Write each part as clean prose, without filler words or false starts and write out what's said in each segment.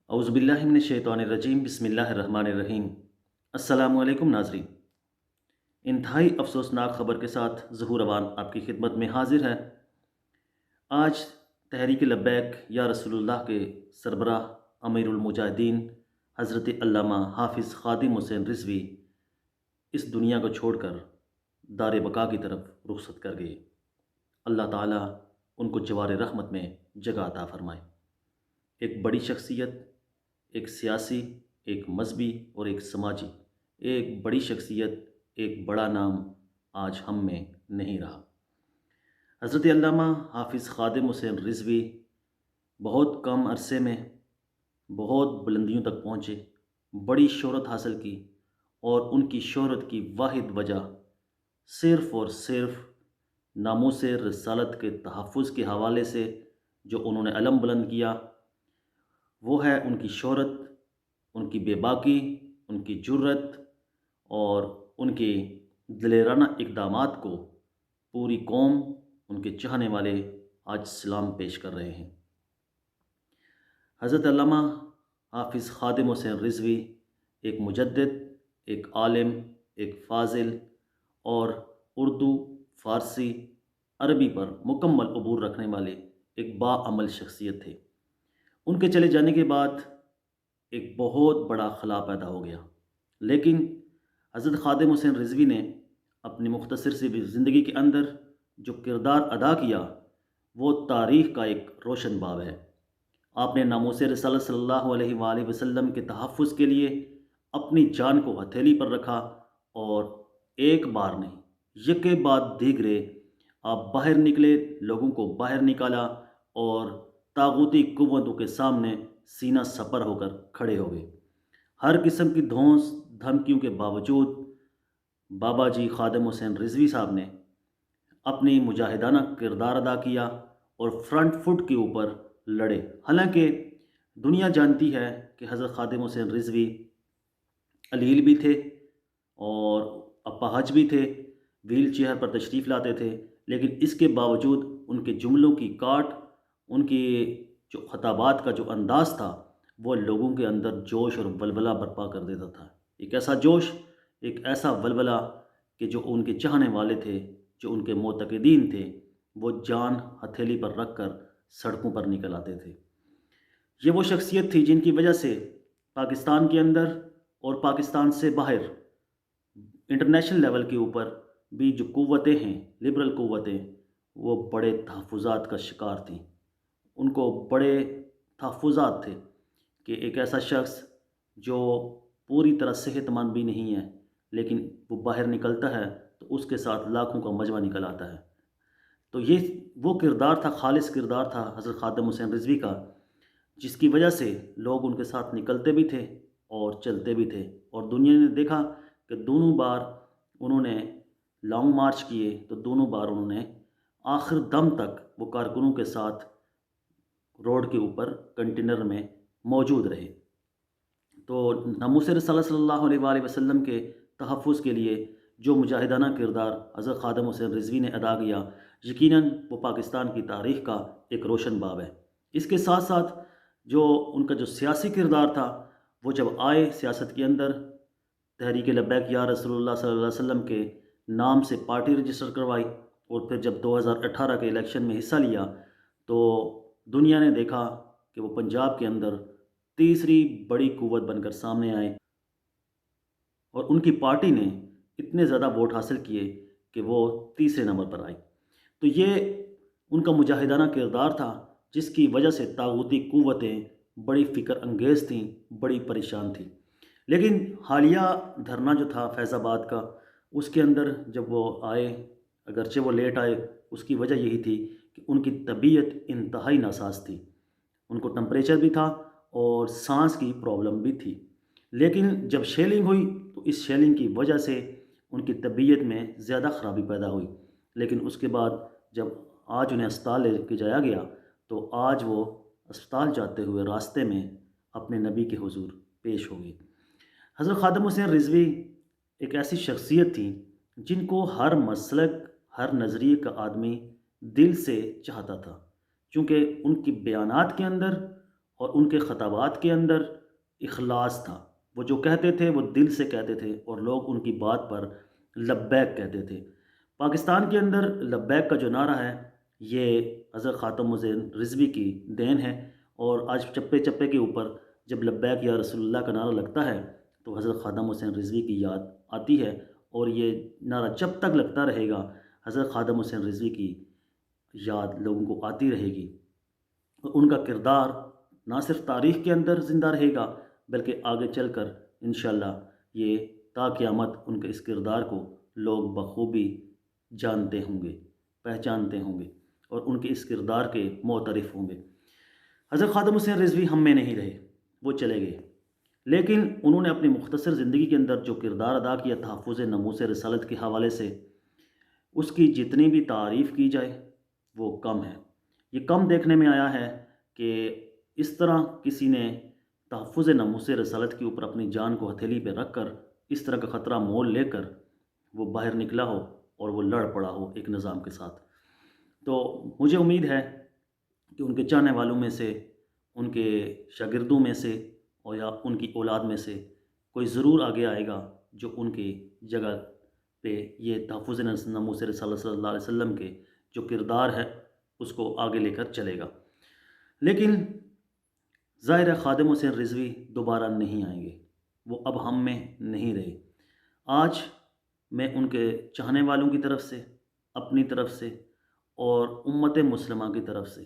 اعوذ باللہ من الشیطان الرجیم، بسم اللہ الرحمن الرحیم۔ السلام علیکم ناظرین، انتہائی افسوسناک خبر کے ساتھ ظہور اوان آپ کی خدمت میں حاضر ہے۔ آج تحریک لبیک یا رسول اللہ کے سربراہ امیر المجاہدین حضرت علامہ حافظ خادم حسین رضوی اس دنیا کو چھوڑ کر دار بقا کی طرف رخصت کر گئے۔ اللہ تعالیٰ ان کو جوار رحمت میں جگہ عطا فرمائے۔ ایک بڑی شخصیت، ایک سیاسی، ایک مذہبی اور ایک سماجی، ایک بڑی شخصیت، ایک بڑا نام آج ہم میں نہیں رہا۔ حضرت علامہ حافظ خادم حسین رضوی بہت کم عرصے میں بہت بلندیوں تک پہنچے، بڑی شہرت حاصل کی، اور ان کی شہرت کی واحد وجہ صرف اور صرف ناموس رسالت کے تحفظ کے حوالے سے جو انہوں نے علم بلند کیا، وہ ہے ان کی شہرت، ان کی بے باکی، ان کی جرت اور ان کے دلیرانہ اقدامات کو پوری قوم، ان کے چاہنے والے آج سلام پیش کر رہے ہیں۔ حضرت علامہ حافظ خادم حسین رضوی ایک مجدد، ایک عالم، ایک فاضل اور اردو، فارسی، عربی پر مکمل عبور رکھنے والے ایک باعمل شخصیت تھے۔ ان کے چلے جانے کے بعد ایک بہت بڑا خلا پیدا ہو گیا، لیکن حضرت خادم حسین رضوی نے اپنی مختصر سی زندگی کے اندر جو کردار ادا کیا وہ تاریخ کا ایک روشن باب ہے۔ آپ نے ناموس رسالت صلی اللہ علیہ وآلہ وسلم کے تحفظ کے لیے اپنی جان کو ہتھیلی پر رکھا، اور ایک بار نہیں، یکے بعد دیگرے آپ باہر نکلے، لوگوں کو باہر نکالا، اور طاغوتی قوتوں کے سامنے سینہ سپر ہو کر کھڑے ہو گئے۔ ہر قسم کی دھونس دھمکیوں کے باوجود بابا جی خادم حسین رضوی صاحب نے اپنی مجاہدانہ کردار ادا کیا اور فرنٹ فٹ کے اوپر لڑے۔ حالانکہ دنیا جانتی ہے کہ حضرت خادم حسین رضوی علیل بھی تھے اور اپاہج بھی تھے، ویل چیئر پر تشریف لاتے تھے، لیکن اس کے باوجود ان کے جملوں کی کاٹ، ان کی جو خطابات کا جو انداز تھا، وہ لوگوں کے اندر جوش اور ولولہ برپا کر دیتا تھا۔ ایک ایسا جوش، ایک ایسا ولولہ کہ جو ان کے چاہنے والے تھے، جو ان کے معتقدین تھے، وہ جان ہتھیلی پر رکھ کر سڑکوں پر نکل آتے تھے۔ یہ وہ شخصیت تھی جن کی وجہ سے پاکستان کے اندر اور پاکستان سے باہر انٹرنیشنل لیول کے اوپر بھی جو قوتیں ہیں، لبرل قوتیں، وہ بڑے تحفظات کا شکار تھیں۔ ان کو بڑے تحفظات تھے کہ ایک ایسا شخص جو پوری طرح صحت مند بھی نہیں ہے، لیکن وہ باہر نکلتا ہے تو اس کے ساتھ لاکھوں کا مجمع نکل آتا ہے۔ تو یہ وہ کردار تھا، خالص کردار تھا حضرت خادم حسین رضوی کا، جس کی وجہ سے لوگ ان کے ساتھ نکلتے بھی تھے اور چلتے بھی تھے، اور دنیا نے دیکھا کہ دونوں بار انہوں نے لانگ مارچ کیے تو دونوں بار انہوں نے آخر دم تک وہ کارکنوں کے ساتھ روڈ کے اوپر کنٹینر میں موجود رہے۔ تو ناموس رسالت صلی اللہ علیہ وآلہ وسلم کے تحفظ کے لیے جو مجاہدانہ کردار حضرت خادم حسین رضوی نے ادا کیا، یقیناً وہ پاکستان کی تاریخ کا ایک روشن باب ہے۔ اس کے ساتھ ساتھ جو ان کا جو سیاسی کردار تھا، وہ جب آئے سیاست کے اندر، تحریک لبیک یا رسول اللہ صلی اللہ علیہ وسلم کے نام سے پارٹی رجسٹر کروائی، اور پھر جب 2018 کے الیکشن میں حصہ لیا تو دنیا نے دیکھا کہ وہ پنجاب کے اندر تیسری بڑی قوت بن کر سامنے آئے، اور ان کی پارٹی نے اتنے زیادہ ووٹ حاصل کیے کہ وہ تیسرے نمبر پر آئی۔ تو یہ ان کا مجاہدانہ کردار تھا، جس کی وجہ سے طاغوتی قوتیں بڑی فکر انگیز تھیں، بڑی پریشان تھیں۔ لیکن حالیہ دھرنا جو تھا فیض آباد کا، اس کے اندر جب وہ آئے، اگرچہ وہ لیٹ آئے، اس کی وجہ یہی تھی کہ ان کی طبیعت انتہائی ناساز تھی۔ ان کو ٹمپریچر بھی تھا اور سانس کی پرابلم بھی تھی، لیکن جب شیلنگ ہوئی تو اس شیلنگ کی وجہ سے ان کی طبیعت میں زیادہ خرابی پیدا ہوئی، لیکن اس کے بعد جب آج انہیں اسپتال لے کے جایا گیا تو آج وہ اسپتال جاتے ہوئے راستے میں اپنے نبی کے حضور پیش ہو گئی۔ حضرت خادم حسین رضوی ایک ایسی شخصیت تھی جن کو ہر مسلک، ہر نظریے کا آدمی دل سے چاہتا تھا، چونکہ ان کی بیانات کے اندر اور ان کے خطابات کے اندر اخلاص تھا۔ وہ جو کہتے تھے وہ دل سے کہتے تھے اور لوگ ان کی بات پر لبیک کہتے تھے۔ پاکستان کے اندر لبیک کا جو نعرہ ہے یہ حضرت خاتم حسین رضوی کی دین ہے، اور آج چپے چپے کے اوپر جب لبیک یا رسول اللہ کا نعرہ لگتا ہے تو حضرت خاتم حسین رضوی کی یاد آتی ہے، اور یہ نعرہ جب تک لگتا رہے گا حضرت خاتم حسین رضوی کی یاد لوگوں کو آتی رہے گی، اور ان کا کردار نہ صرف تاریخ کے اندر زندہ رہے گا بلکہ آگے چل کر انشاءاللہ یہ تا قیامت ان کے اس کردار کو لوگ بخوبی جانتے ہوں گے، پہچانتے ہوں گے، اور ان کے اس کردار کے معترف ہوں گے۔ حضرت خاتم حسین رضوی ہم میں نہیں رہے، وہ چلے گئے، لیکن انہوں نے اپنی مختصر زندگی کے اندر جو کردار ادا کیا تحفظ ناموس رسالت کے حوالے سے، اس کی جتنی بھی تعریف کی جائے وہ کم ہے۔ یہ کم دیکھنے میں آیا ہے کہ اس طرح کسی نے تحفظ ناموس رسالت کے اوپر اپنی جان کو ہتھیلی پہ رکھ کر اس طرح کا خطرہ مول لے کر وہ باہر نکلا ہو اور وہ لڑ پڑا ہو ایک نظام کے ساتھ۔ تو مجھے امید ہے کہ ان کے چاہنے والوں میں سے، ان کے شاگردوں میں سے، اور یا ان کی اولاد میں سے کوئی ضرور آگے آئے گا جو ان کی جگہ پہ یہ تحفظ ناموس رسالت صلی اللہ علیہ وسلم کے جو کردار ہے اس کو آگے لے کر چلے گا۔ لیکن ظاہر ہے خادم حسین رضوی دوبارہ نہیں آئیں گے، وہ اب ہم میں نہیں رہے۔ آج میں ان کے چاہنے والوں کی طرف سے، اپنی طرف سے، اور امت مسلمہ کی طرف سے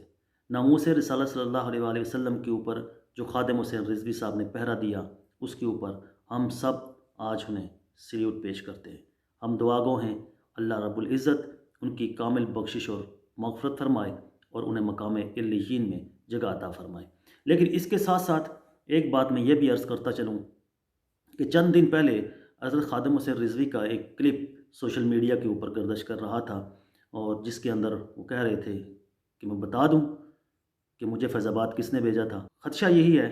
ناموس رسالت صلی اللہ علیہ وآلہ وسلم کے اوپر جو خادم حسین رضوی صاحب نے پہرا دیا اس کے اوپر ہم سب آج انہیں سلیوٹ پیش کرتے ہیں۔ ہم دعا گو ہیں اللہ رب العزت ان کی کامل بخشش اور مغفرت فرمائے اور انہیں مقام علیین میں جگہ عطا فرمائے۔ لیکن اس کے ساتھ ساتھ ایک بات میں یہ بھی عرض کرتا چلوں کہ چند دن پہلے حضرت خادم حسین رضوی کا ایک کلپ سوشل میڈیا کے اوپر گردش کر رہا تھا، اور جس کے اندر وہ کہہ رہے تھے کہ میں بتا دوں کہ مجھے فیض آباد کس نے بھیجا تھا۔ خدشہ یہی ہے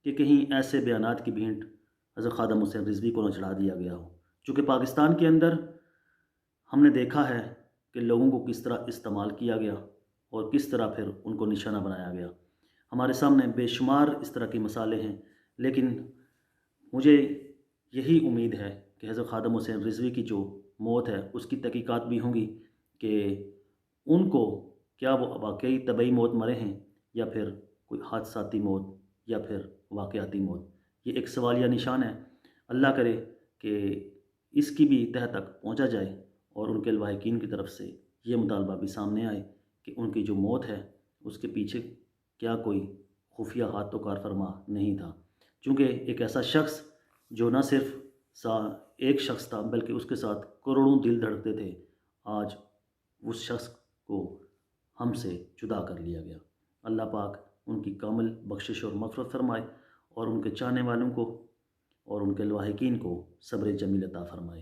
کہ کہیں ایسے بیانات کی بھینٹ حضرت خادم حسین رضوی کو نہ چڑھا دیا گیا ہو، چونکہ پاکستان کے اندر ہم نے دیکھا ہے کہ لوگوں کو کس طرح استعمال کیا گیا اور کس طرح پھر ان کو نشانہ بنایا گیا۔ ہمارے سامنے بے شمار اس طرح کی مثالیں ہیں، لیکن مجھے یہی امید ہے کہ حضرت خادم حسین رضوی کی جو موت ہے اس کی تحقیقات بھی ہوں گی کہ ان کو کیا وہ واقعی طبعی موت مرے ہیں یا پھر کوئی حادثاتی موت یا پھر واقعاتی موت۔ یہ ایک سوالیہ نشان ہے۔ اللہ کرے کہ اس کی بھی تہہ تک پہنچا جائے اور ان کے لواحقین کی طرف سے یہ مطالبہ بھی سامنے آئے کہ ان کی جو موت ہے اس کے پیچھے کیا کوئی خفیہ ہاتھ تو کار فرما نہیں تھا، چونکہ ایک ایسا شخص جو نہ صرف ایک شخص تھا بلکہ اس کے ساتھ کروڑوں دل دھڑکتے تھے، آج اس شخص کو ہم سے جدا کر لیا گیا۔ اللہ پاک ان کی کامل بخشش اور مغفرت فرمائے اور ان کے چاہنے والوں کو اور ان کے لواحقین کو صبر جمیل عطا فرمائے۔